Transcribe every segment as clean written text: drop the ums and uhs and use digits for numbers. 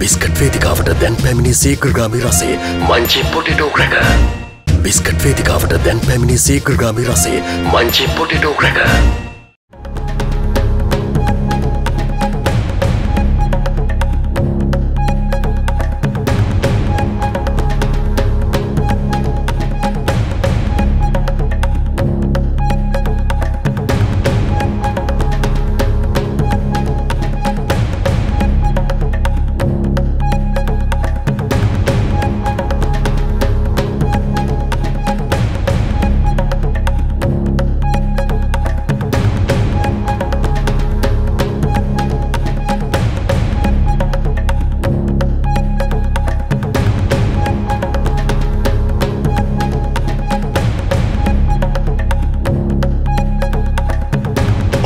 Biscuit වේදිකාවට දැන් පැමිණි සීඝ්‍රගාමී රසයේ Munchee potato cracker. Biscuit වේදිකාවට දැන් පැමිණි සීඝ්‍රගාමී රසයේ Munchee potato cracker.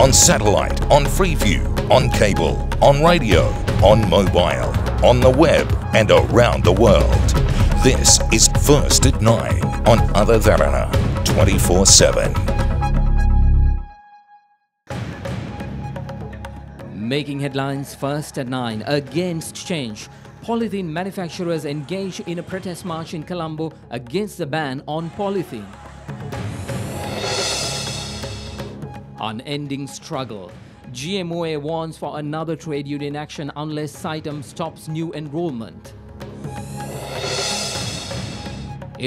On satellite, on Freeview, on cable, on radio, on mobile, on the web and around the world. This is First at 9 on Other Derana 24/7. Making headlines first at 9 against change. Polythene manufacturers engage in a protest march in Colombo against the ban on polythene. Unending struggle. GMOA warns for another trade union action unless SITEM stops new enrollment.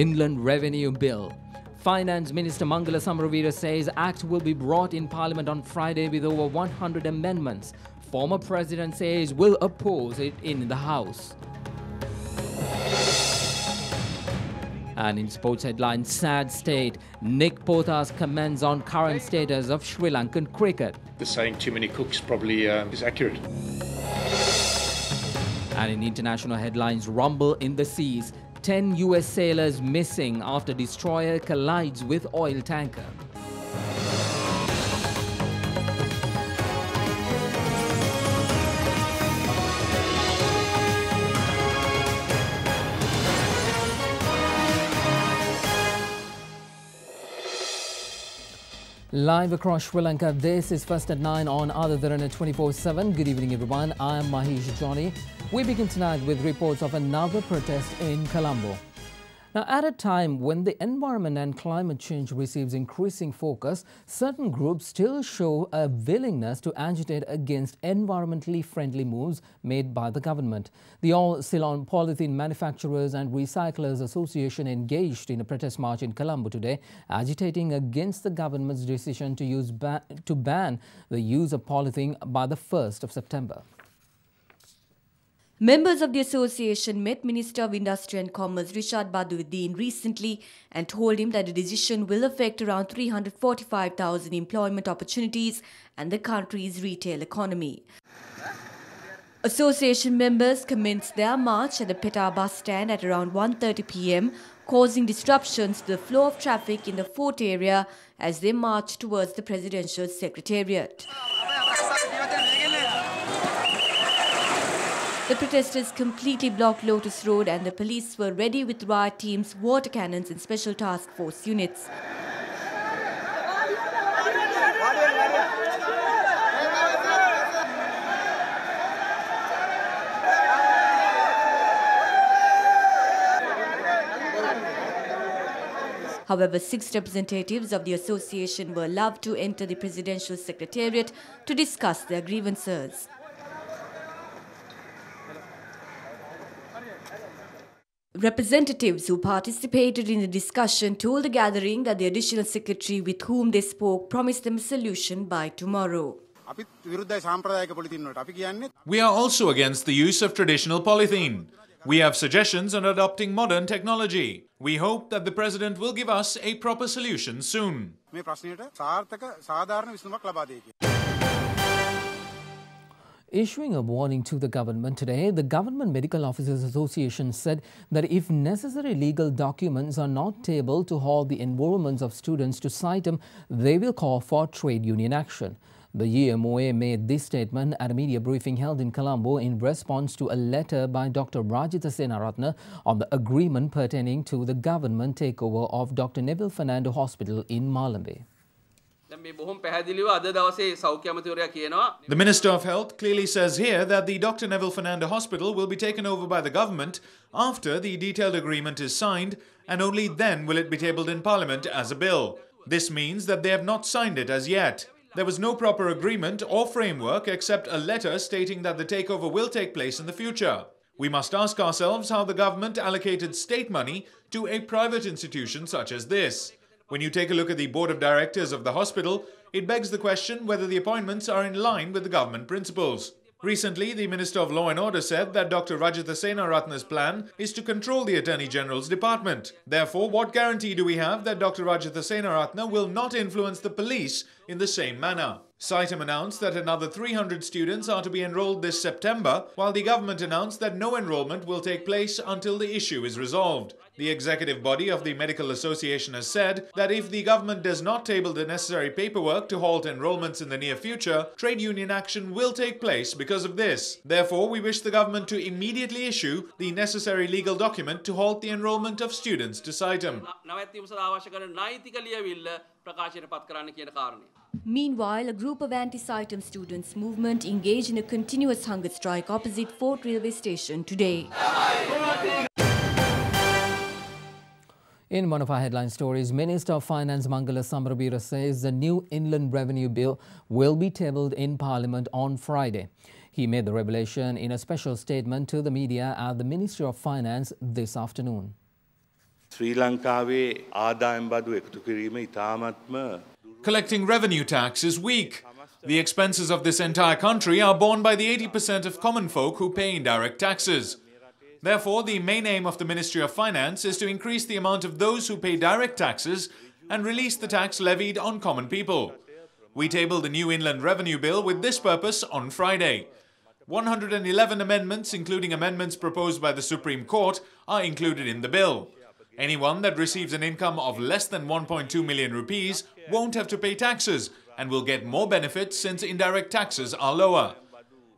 Inland Revenue Bill. Finance Minister Mangala Samaraveera says Act will be brought in Parliament on Friday with over 100 amendments. Former President says will oppose it in the House. And in sports headlines, sad state. Nick Pothar's comments on current status of Sri Lankan cricket. The saying too many cooks probably is accurate. And in international headlines, rumble in the seas. 10 US sailors missing after destroyer collides with oil tanker. Live across Sri Lanka, this is First at 9 on Other Derana 24/7. Good evening, everyone. I am Mahesh Johnny. We begin tonight with reports of another protest in Colombo. Now, at a time when the environment and climate change receives increasing focus, certain groups still show a willingness to agitate against environmentally friendly moves made by the government. The All Ceylon Polythene Manufacturers and Recyclers Association engaged in a protest march in Colombo today, agitating against the government's decision to ban the use of polythene by the 1st of September. Members of the association met Minister of Industry and Commerce Rishad Baduddin recently and told him that the decision will affect around 345,000 employment opportunities and the country's retail economy. Association members commenced their march at the Peta bus stand at around 1:30 p.m, causing disruptions to the flow of traffic in the fort area as they marched towards the presidential secretariat. The protesters completely blocked Lotus Road and the police were ready with riot teams, water cannons and special task force units. However, 6 representatives of the association were allowed to enter the presidential secretariat to discuss their grievances. Representatives who participated in the discussion told the gathering that the additional secretary with whom they spoke promised them a solution by tomorrow. We are also against the use of traditional polythene. We have suggestions on adopting modern technology. We hope that the President will give us a proper solution soon. Issuing a warning to the government today, the Government Medical Officers Association said that if necessary legal documents are not able to halt the enrollments of students to SITEM, they will call for trade union action. The GMOA made this statement at a media briefing held in Colombo in response to a letter by Dr. Rajitha Senaratne on the agreement pertaining to the government takeover of Dr. Neville Fernando Hospital in Malambe. The Minister of Health clearly says here that the Dr. Neville Fernanda Hospital will be taken over by the government after the detailed agreement is signed, and only then will it be tabled in Parliament as a bill. This means that they have not signed it as yet. There was no proper agreement or framework except a letter stating that the takeover will take place in the future. We must ask ourselves how the government allocated state money to a private institution such as this. When you take a look at the board of directors of the hospital, it begs the question whether the appointments are in line with the government principles. Recently, the Minister of Law and Order said that Dr. Rajitha Senaratne's plan is to control the Attorney General's department. Therefore, what guarantee do we have that Dr. Rajitha Senaratne will not influence the police in the same manner? SITEM announced that another 300 students are to be enrolled this September, while the government announced that no enrollment will take place until the issue is resolved. The executive body of the Medical Association has said that if the government does not table the necessary paperwork to halt enrollments in the near future, trade union action will take place because of this. Therefore, we wish the government to immediately issue the necessary legal document to halt the enrollment of students to SITEM. Meanwhile, a group of anti-SITEM students movement engaged in a continuous hunger strike opposite Fort Railway Station today. In one of our headline stories, Minister of Finance Mangala Samaraveera says the new Inland Revenue Bill will be tabled in Parliament on Friday. He made the revelation in a special statement to the media at the Ministry of Finance this afternoon. Sri Lankawe ආදායම් බදු එකතු කිරීම ඉතාමත්ම Collecting revenue tax is weak. The expenses of this entire country are borne by the 80% of common folk who pay indirect taxes. Therefore, the main aim of the Ministry of Finance is to increase the amount of those who pay direct taxes and release the tax levied on common people. We tabled the new Inland Revenue Bill with this purpose on Friday. 111 amendments, including amendments proposed by the Supreme Court, are included in the bill. Anyone that receives an income of less than 1.2 million rupees won't have to pay taxes and will get more benefits since indirect taxes are lower.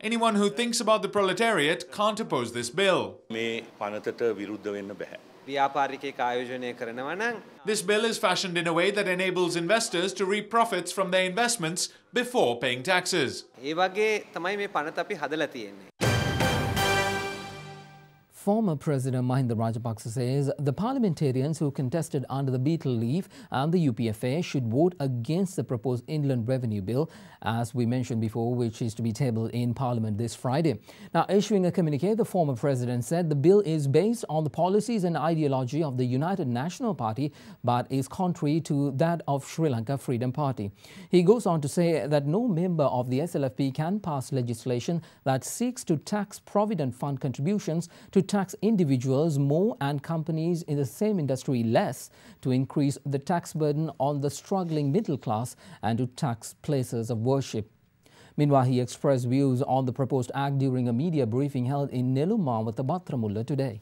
Anyone who thinks about the proletariat can't oppose this bill. මේ පනතට විරුද්ධ වෙන්න බෑ. ව්‍යාපාරිකයෙක් ආයෝජනය කරනවා නම් This bill is fashioned in a way that enables investors to reap profits from their investments before paying taxes. ඒ වගේ තමයි මේ පනත අපි හදලා තියෙන්නේ. Former President Mahinda Rajapaksa says the parliamentarians who contested under the Beetle Leaf and the UPFA should vote against the proposed Inland Revenue Bill, as we mentioned before, which is to be tabled in Parliament this Friday. Now, issuing a communique, the former president said the bill is based on the policies and ideology of the United National Party, but is contrary to that of Sri Lanka Freedom Party. He goes on to say that no member of the SLFP can pass legislation that seeks to tax Provident Fund contributions to tax individuals more and companies in the same industry less, to increase the tax burden on the struggling middle class, and to tax places of worship. Meanwhile, he expressed views on the proposed act during a media briefing held in Nelumawata Batramulla today.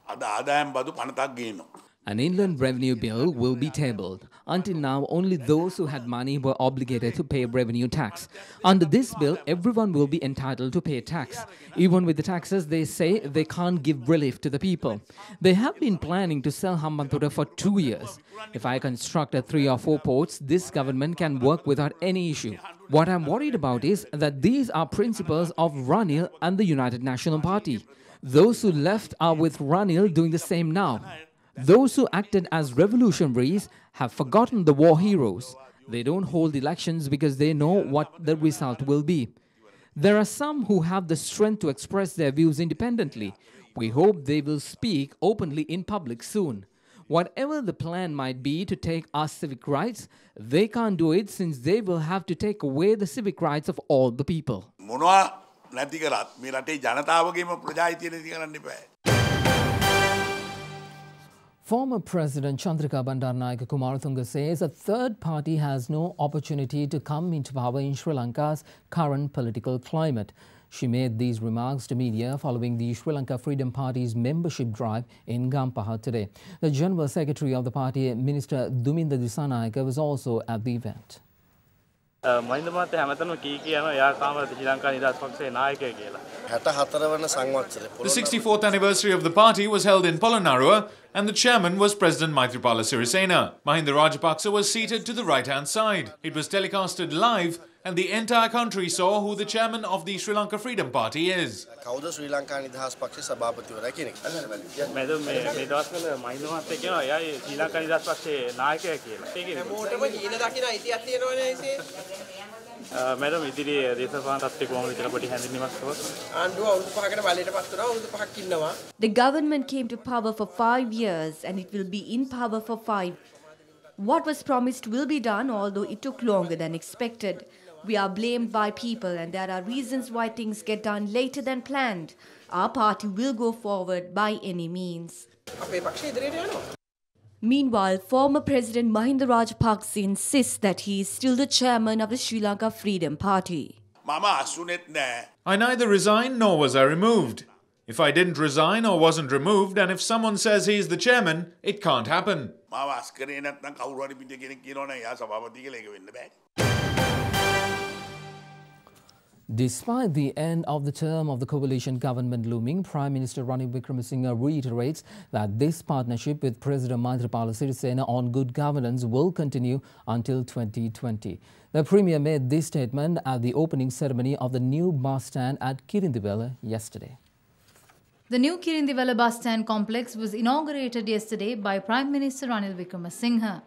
අද ආදායම් බදු පනතක් ගේනවා. An inland revenue bill will be tabled. Until now, only those who had money were obligated to pay revenue tax. Under this bill, everyone will be entitled to pay tax. Even with the taxes, they say they can't give relief to the people. They have been planning to sell Hambantota for 2 years. If I construct 3 or 4 ports, this government can work without any issue. What I'm worried about is that these are principles of Ranil and the United National Party. Those who left are with Ranil doing the same now. Those who acted as revolutionaries have forgotten the war heroes. They don't hold elections because they know what the result will be. There are some who have the strength to express their views independently. We hope they will speak openly in public soon. Whatever the plan might be to take our civic rights, they can't do it since they will have to take away the civic rights of all the people. මොනවා නැති කරත් මේ රටේ ජනතාවගේම ප්‍රජාහිතය නැති කරන්න එපා. Former President Chandrika Bandaranaike Kumaratunga says a third party has no opportunity to come into power in Sri Lanka's current political climate. She made these remarks to media following the Sri Lanka Freedom Party's membership drive in Gampaha today. The General Secretary of the party, Minister Duminda Dissanayake, was also at the event. Mahinda මහත්තයා හැමතැනම කී කියනවා එයා තාම ශ්‍රී ලංකා නිදහස් පක්ෂයේ නායකයෙක් කියලා. 64 වන සංවත්සරය. The 64th anniversary of the party was held in Polonnaruwa and the chairman was President Maithripala Sirisena. Mahinda Rajapaksa was seated to the right-hand side. It was telecasted live and the entire country saw who the chairman of the Sri Lanka Freedom Party is. කවුද ශ්‍රී ලංකා නිදහස් පක්ෂයේ සභාපතිවරයා කියන එක. මම මේ දවස්වල මහින්ද මහත්තයා කියනවා එයා ශ්‍රී ලංකා නිදහස් පක්ෂයේ නායකයෙක් කියලා. හැමෝටම ජීන දකින්න අයිතියක් තියෙනවනේ ඉතින්. මැඩම් ඉදිරියේ දේශපාලන තත්ත්වය කොහොමද කියලා පොඩි හැඳින්වීමක් කරොත්. ආණ්ඩුව අවුරුදු 5කට බලයට පත් වුණා අවුරුදු 5ක් ඉන්නවා. The government came to power for 5 years and it will be in power for 5. What was promised will be done, although it took longer than expected. We are blamed by people and there are reasons why things get done later than planned. Our party will go forward by any means. Meanwhile, former President Mahinda Rajapaksa insists that he is still the chairman of the Sri Lanka Freedom Party. I neither resigned nor was I removed. If I didn't resign or wasn't removed, and if someone says he's the chairman, it can't happen. Despite the end of the term of the coalition government looming, Prime Minister Ranil Wickremesinghe reiterates that this partnership with President Maithripala Sirisena on good governance will continue until 2020. The Premier made this statement at the opening ceremony of the new bus stand at Kirindivela yesterday. The new Kirindivela bus stand complex was inaugurated yesterday by Prime Minister Ranil Wickremesinghe.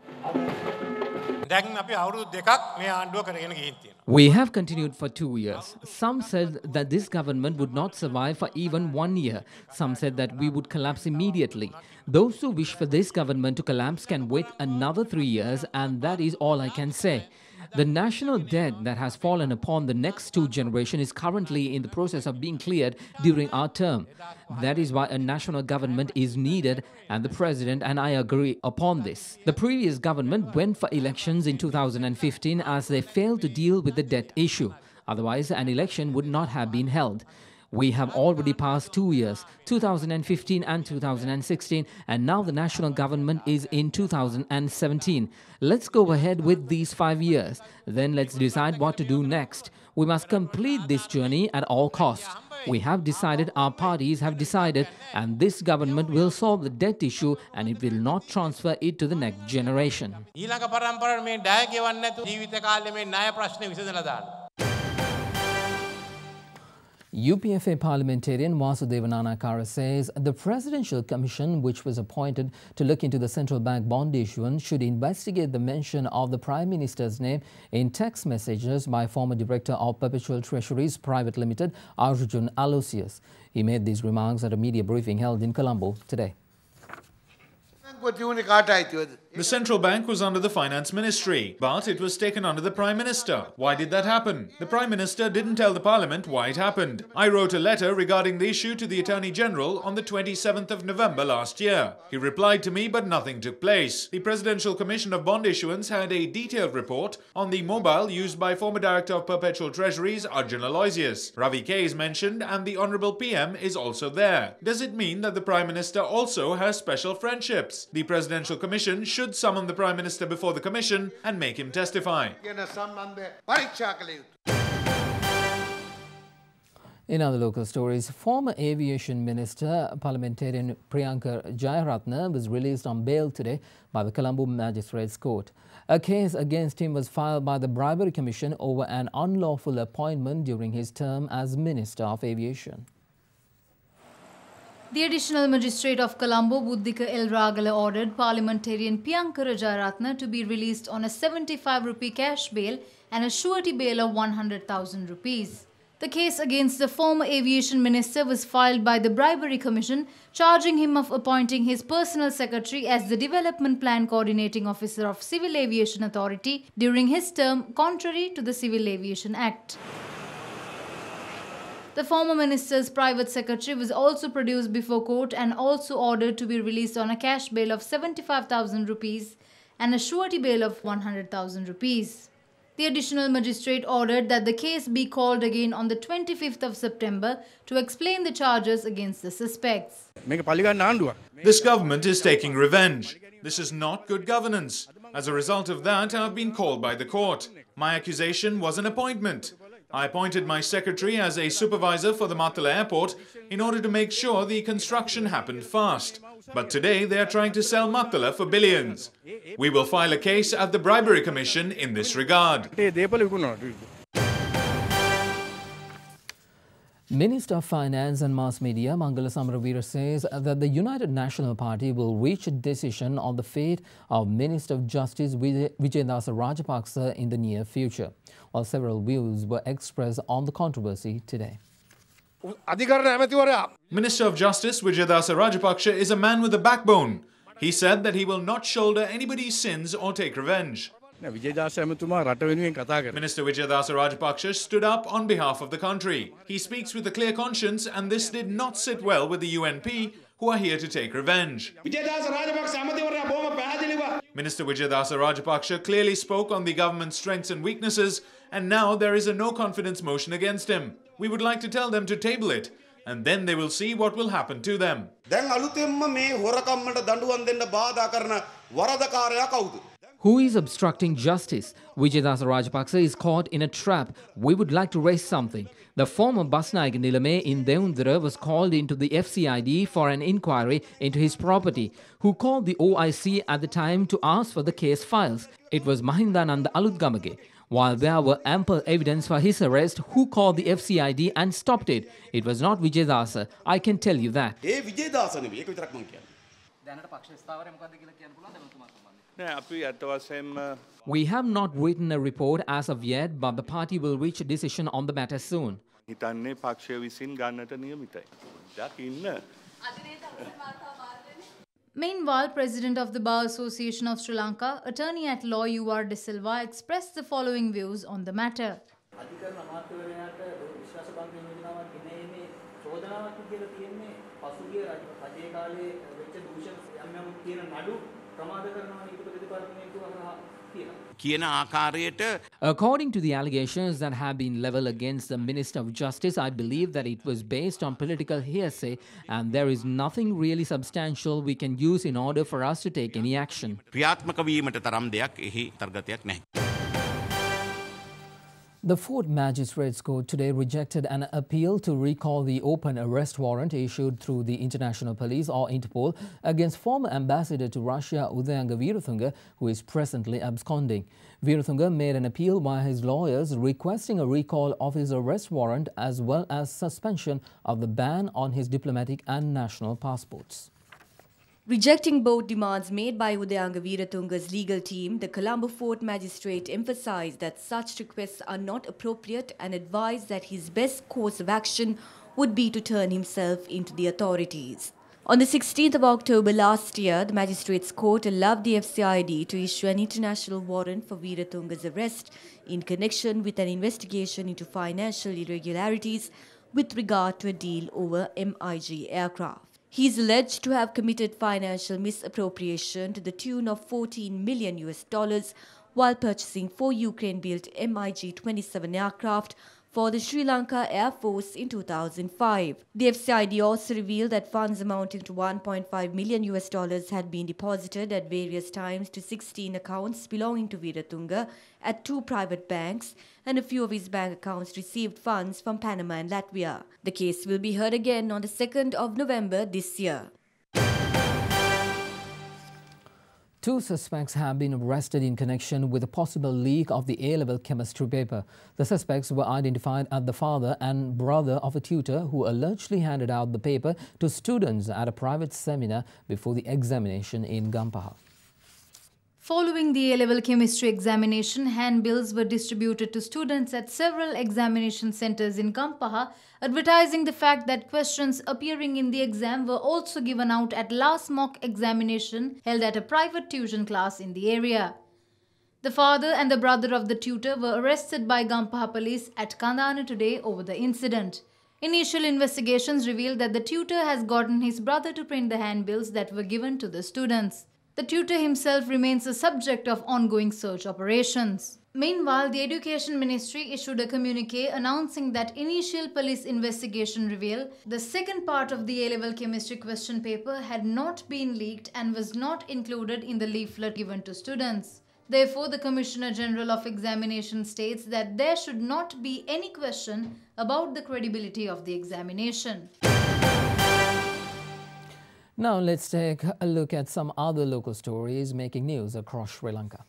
We have continued for 2 years. Some said that this government would not survive for even 1 year. Some said that we would collapse immediately. Those who wish for this government to collapse can wait another 3 years, and that is all I can say. The national debt that has fallen upon the next 2 generations is currently in the process of being cleared during our term. That is why a national government is needed, and the President and I agree upon this. The previous government went for elections in 2015 as they failed to deal with the debt issue. Otherwise, an election would not have been held. We have already passed 2 years, 2015 and 2016, and now the national government is in 2017. Let's go ahead with these 5 years. Then let's decide what to do next. We must complete this journey at all costs. We have decided, our parties have decided, and this government will solve the debt issue and it will not transfer it to the next generation. UPFA parliamentarian Vasudeva Nanakara says the Presidential Commission, which was appointed to look into the central bank bond issuance, should investigate the mention of the Prime Minister's name in text messages by former Director of Perpetual Treasuries Private Limited, Arjun Aloysius. He made these remarks at a media briefing held in Colombo today. The central bank was under the finance ministry, but it was taken under the Prime Minister. Why did that happen? The Prime Minister didn't tell the Parliament why it happened. I wrote a letter regarding the issue to the Attorney General on the 27th of November last year. He replied to me, but nothing took place. The Presidential Commission of Bond Issuance had a detailed report on the mobile used by former Director of Perpetual Treasuries Arjun Aloysius. Ravi K is mentioned and the Honourable PM is also there. Does it mean that the Prime Minister also has special friendships? The Presidential Commission should summon the Prime Minister before the Commission and make him testify. In other local stories, former Aviation Minister Parliamentarian Priyanka Jayaratne was released on bail today by the Colombo Magistrates Court. A case against him was filed by the Bribery Commission over an unlawful appointment during his term as Minister of Aviation. The Additional Magistrate of Colombo, Buddhika L. Ragala, ordered Parliamentarian Priyanka Jayaratne to be released on a 75 rupee cash bail and a surety bail of 100,000 rupees. The case against the former Aviation Minister was filed by the Bribery Commission, charging him of appointing his personal secretary as the Development Plan Coordinating Officer of Civil Aviation Authority during his term, contrary to the Civil Aviation Act. The former minister's private secretary was also produced before court and also ordered to be released on a cash bail of 75,000 rupees and a surety bail of 100,000 rupees. The additional magistrate ordered that the case be called again on the 25th of September to explain the charges against the suspects. This government is taking revenge. This is not good governance. As a result of that, I have been called by the court. My accusation was an appointment. I appointed my secretary as a supervisor for the Matala airport in order to make sure the construction happened fast. But today they are trying to sell Matala for billions. We will file a case at the Bribery Commission in this regard. Minister of Finance and Mass Media Mangala Samaraweera says that the United National Party will reach a decision on the fate of Minister of Justice Vijayadasa Rajapaksa in the near future, while several views were expressed on the controversy today. Minister of Justice Vijayadasa Rajapaksa is a man with a backbone. He said that he will not shoulder anybody's sins or take revenge. Minister Vijayadasa Rajapaksa stood up on behalf of the country. He speaks with a clear conscience, and this did not sit well with the UNP, who are here to take revenge. Minister Vijayadasa Rajapaksa clearly spoke on the government's strengths and weaknesses, and now there is a no-confidence motion against him. We would like to tell them to table it, and then they will see what will happen to them. Who is obstructing justice? Vijayadasa Rajapaksa is caught in a trap. We would like to raise something. The former Basnaik Nilame in Devundra was called into the FCID for an inquiry into his property. Who called the OIC at the time to ask for the case files? It was Mahindananda Alutgamage. While there were ample evidence for his arrest, who called the FCID and stopped it? It was not Vijayadasa. I can tell you that. We have not written a report as of yet, but the party will reach a decision on the matter soon. Meanwhile, President of the Bar Association of Sri Lanka, Attorney at Law U.R. De Silva, expressed the following views on the matter. According to the allegations that have been leveled against the Minister of Justice, I believe that it was based on political hearsay and there is nothing really substantial we can use in order for us to take any action. The Fourth Magistrates Court today rejected an appeal to recall the open arrest warrant issued through the International Police or Interpol against former ambassador to Russia Udayanga Veeratunga, who is presently absconding. Veeratunga made an appeal by his lawyers requesting a recall of his arrest warrant as well as suspension of the ban on his diplomatic and national passports. Rejecting both demands made by Udayanga Veeratunga's legal team, the Colombo Fourth Magistrate emphasized that such requests are not appropriate and advised that his best course of action would be to turn himself into the authorities. On the 16th of October last year, the Magistrates Court allowed the FCID to issue an international warrant for Veeratunga's arrest in connection with an investigation into financial irregularities with regard to a deal over MiG aircraft. He is alleged to have committed financial misappropriation to the tune of $14 million while purchasing 4 Ukraine-built MiG-27 aircraft for the Sri Lanka Air Force in 2005. The FCID also revealed that funds amounting to $1.5 million had been deposited at various times to 16 accounts belonging to Veeratunga at 2 private banks, and a few of his bank accounts received funds from Panama and Latvia. The case will be heard again on the 2nd of November this year. 2 suspects have been arrested in connection with a possible leak of the A-level chemistry paper. The suspects were identified as the father and brother of a tutor who allegedly handed out the paper to students at a private seminar before the examination in Gampaha. Following the A-level chemistry examination, handbills were distributed to students at several examination centers in Gampaha, advertising the fact that questions appearing in the exam were also given out at last mock examination held at a private tuition class in the area. The father and the brother of the tutor were arrested by Gampaha police at Kandana today over the incident. Initial investigations revealed that the tutor has gotten his brother to print the handbills that were given to the students. The tutor himself remains the subject of ongoing search operations. Meanwhile, the Education Ministry issued a communique announcing that initial police investigation revealed the second part of the A-level chemistry question paper had not been leaked and was not included in the leaflet given to students. Therefore, the Commissioner General of Examination states that there should not be any question about the credibility of the examination. Now let's take a look at some other local stories making news across Sri Lanka.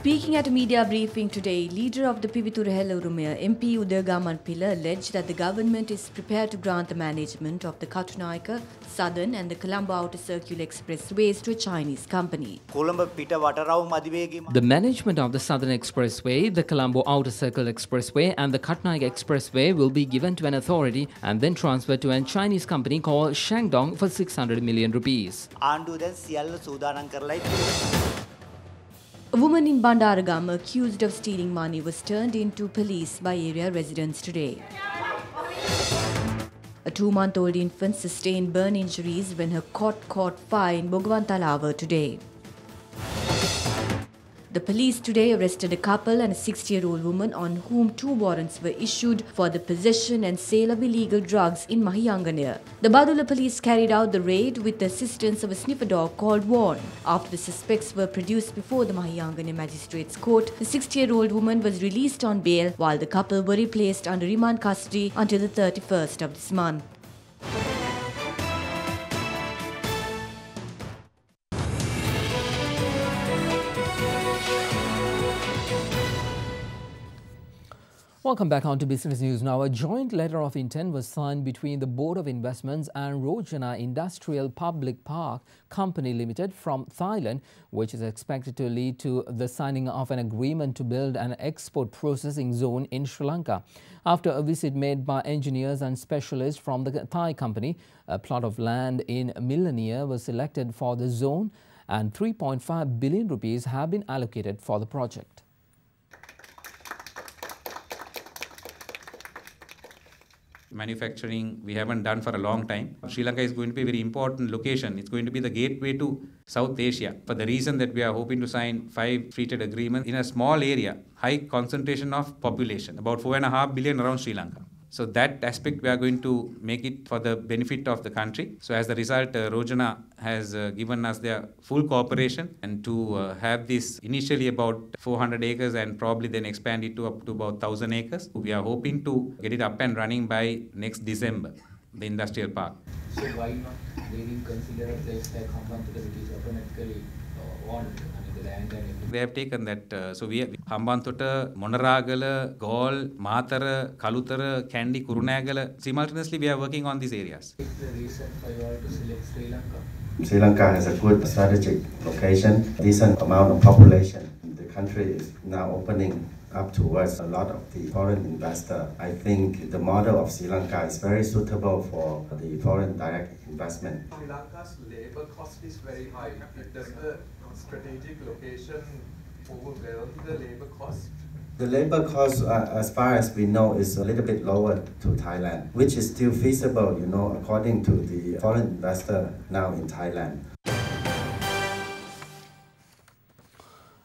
Speaking at a media briefing today, leader of the Piviturahela Urumaya, MP Udagamanpila, alleged that the government is prepared to grant the management of the Katunayaka, Southern and the Colombo Outer Circular Expressways to a Chinese company. The management of the Southern Expressway, the Colombo Outer Circle Expressway and the Katunayaka Expressway will be given to an authority and then transferred to a Chinese company called Shandong for 600 million rupees. A woman in Bandaragama accused of stealing money was turned into police by area residents today. A 2-month-old infant sustained burn injuries when her cot caught fire in Bogwantalawa today. The police today arrested a couple and a 60-year-old woman on whom 2 warrants were issued for the possession and sale of illegal drugs in Mahiyanganaya. The Badula police carried out the raid with the assistance of a sniffer dog called Warn. After the suspects were produced before the Mahiyanganaya Magistrates Court, the 60-year-old woman was released on bail while the couple were replaced under remand custody until the 31st of this month. Welcome back on to Business News Now. A joint letter of intent was signed between the Board of Investments and Rojana Industrial Public Park Company Limited from Thailand, which is expected to lead to the signing of an agreement to build an export processing zone in Sri Lanka. After a visit made by engineers and specialists from the Thai company, a plot of land in Millenia was selected for the zone and 3.5 billion rupees have been allocated for the project. Manufacturing we haven't done for a long time. Sri Lanka is going to be a very important location. It's going to be the gateway to South Asia. For the reason that we are hoping to sign 5 free trade agreements in a small area, high concentration of population, about 4.5 billion around Sri Lanka. So that aspect we are going to make it for the benefit of the country. So as a result, Rojana has given us their full cooperation and to have this initially about 400 acres and probably then expand it to up to about 1,000 acres. We are hoping to get it up and running by next December, the industrial park. So why not they didn't consider a place like Hambantota, which is automatically owned, the land and everything? They have taken that, so we have Hambantota, Monaragala, Gaul, Matara, Kalutara, Kandy, Kurunagala. Simultaneously, we are working on these areas. What is the reason for you all to select Sri Lanka? Sri Lanka has a good strategic location, decent amount of population. The country is now opening up towards a lot of the foreign investor. I think the model of Sri Lanka is very suitable for the foreign direct investment. Sri Lanka's labor cost is very high. Does the strategic location overwhelm the labor cost? The labor cost, as far as we know, is a little bit lower to Thailand, which is still feasible, according to the foreign investor now in Thailand.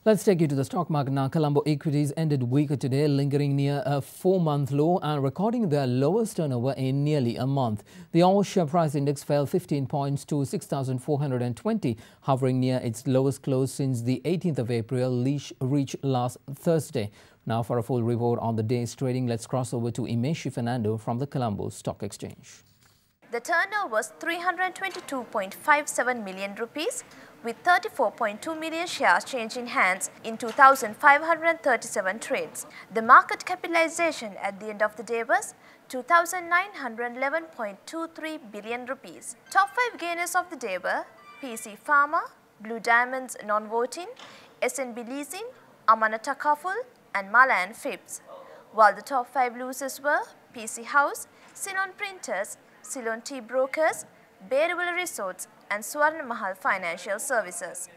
Let's take you to the stock market now. Colombo equities ended weaker today, lingering near a 4-month low and recording their lowest turnover in nearly a month. The all share price index fell 15 points to 6,420, hovering near its lowest close since the 18th of April, reached last Thursday. Now for a full report on the day's trading, let's cross over to Imeshi Fernando from the Colombo Stock Exchange. The turnover was 322.57 million rupees, with 34.2 million shares changing hands in 2,537 trades. The market capitalization at the end of the day was 2,911.23 billion rupees. Top 5 gainers of the day were PC Pharma, Blue Diamonds Non-Voting, SNB Leasing, Amana Takaful and Malayan Phipps, while the top 5 losers were PC House, Sinon Printers, Ceylon Tea Brokers, Bearable Resorts and Swarna Mahal Financial Services.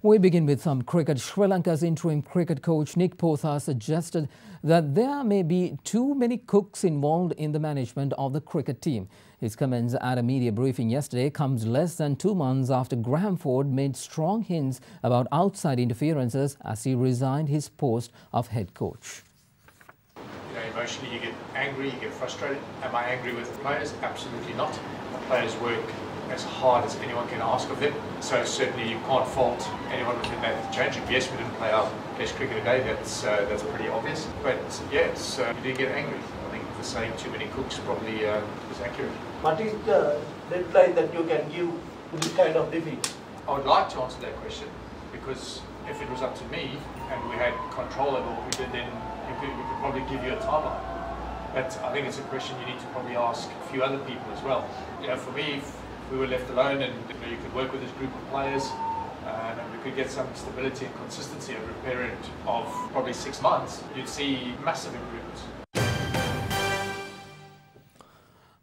We begin with some cricket. Sri Lanka's interim cricket coach Nick Potha suggested that there may be too many cooks involved in the management of the cricket team. His comments at a media briefing yesterday comes less than 2 months after Graham Ford made strong hints about outside interferences as he resigned his post of head coach. Emotionally you get angry, you get frustrated. Am I angry with the players? Absolutely not. The players work as hard as anyone can ask of them. So certainly you can't fault anyone within that changing. Yes, we didn't play our best cricket today, that's pretty obvious. But yes, you do get angry. I think the saying too many cooks probably is accurate. What is the deadline that you can give to this kind of defeat? I would like to answer that question because if it was up to me and we had control over what we did, then we could probably give you a timeline. But I think it's a question you need to probably ask a few other people as well. For me, if we were left alone and you could work with this group of players and we could get some stability and consistency over a period of probably 6 months, you'd see massive improvements.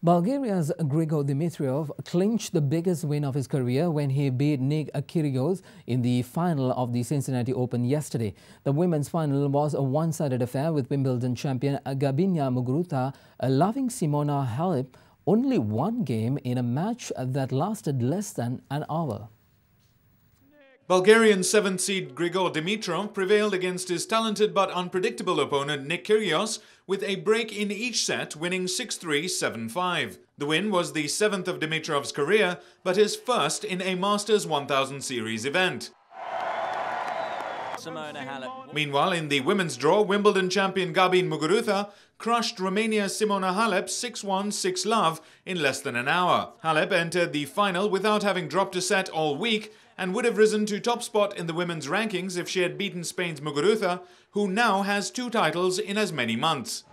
Bulgaria's Grigor Dimitrov clinched the biggest win of his career when he beat Nick Kyrgios in the final of the Cincinnati Open yesterday. The women's final was a one-sided affair with Wimbledon champion Gabina Muguruza allowing Simona Halep only one game in a match that lasted less than an hour. Bulgarian 7th seed Grigor Dimitrov prevailed against his talented but unpredictable opponent Nick Kyrgios with a break in each set, winning 6-3, 7-5. The win was the 7th of Dimitrov's career, but his first in a Masters 1000 series event. Meanwhile, in the women's draw, Wimbledon champion Gabina Muguruza crushed Romania's Simona Halep 6-1, 6-love in less than an hour. Halep entered the final without having dropped a set all week and would have risen to top spot in the women's rankings if she had beaten Spain's Muguruza, who now has 2 titles in as many months.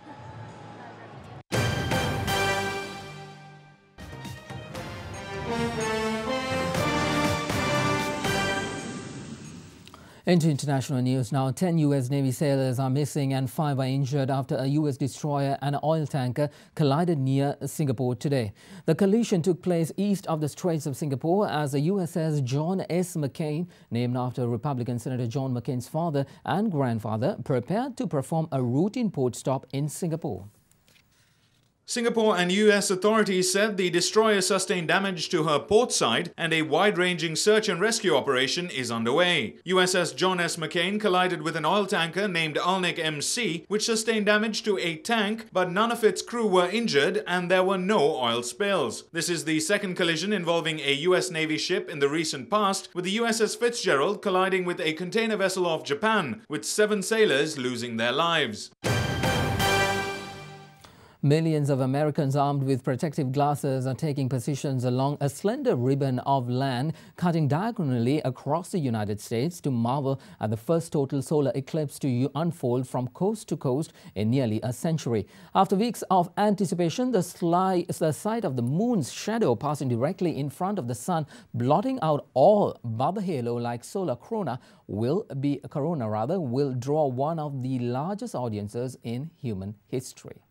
Into international news now, 10 U.S. Navy sailors are missing and 5 are injured after a U.S. destroyer and oil tanker collided near Singapore today. The collision took place east of the Straits of Singapore as the USS John S. McCain, named after Republican Senator John McCain's father and grandfather, prepared to perform a routine port stop in Singapore. Singapore and US authorities said the destroyer sustained damage to her port side and a wide-ranging search and rescue operation is underway. USS John S. McCain collided with an oil tanker named Alnick MC, which sustained damage to a tank, but none of its crew were injured and there were no oil spills. This is the second collision involving a US Navy ship in the recent past, with the USS Fitzgerald colliding with a container vessel off Japan, with 7 sailors losing their lives. Millions of Americans armed with protective glasses are taking positions along a slender ribbon of land cutting diagonally across the United States to marvel at the first total solar eclipse to unfold from coast to coast in nearly a century. After weeks of anticipation, the sight of the moon's shadow passing directly in front of the sun, blotting out all but the halo-like solar corona will draw one of the largest audiences in human history.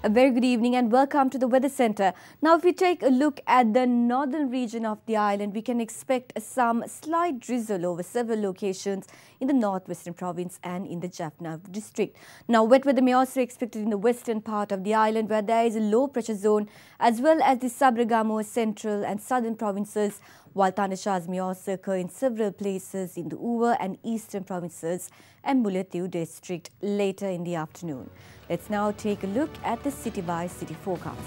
A very good evening and welcome to the Weather Centre. Now, if we take a look at the northern region of the island, we can expect some slight drizzle over several locations in the northwestern province and in the Jaffna district. Now, wet weather may also be expected in the western part of the island where there is a low pressure zone, as well as the Sabragamo, central and southern provinces, while thundershowers may also occur in several places in the Uva and eastern provinces and Mullaitivu district later in the afternoon. Let's now take a look at the city-by-city forecast.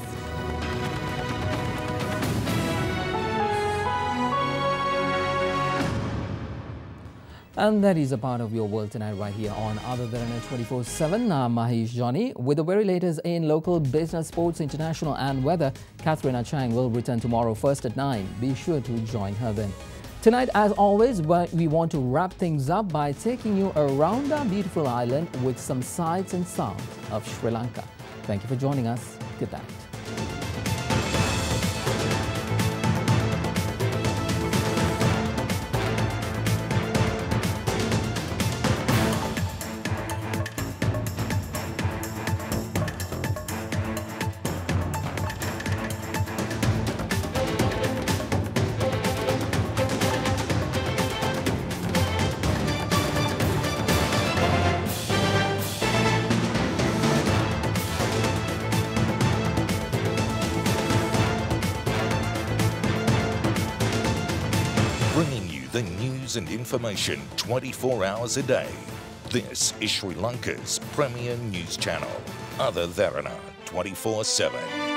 And that is a part of your world tonight right here on Other Derana 24/7. I'm Mahesh Johnny. With the very latest in local business, sports, international and weather, Katharina Chang will return tomorrow first at 9. Be sure to join her then. Tonight, as always, we want to wrap things up by taking you around our beautiful island with some sights and sounds of Sri Lanka. Thank you for joining us. Good night. the news and information 24 hours a day. This is Sri Lanka's premier news channel, Other Derana 24/7.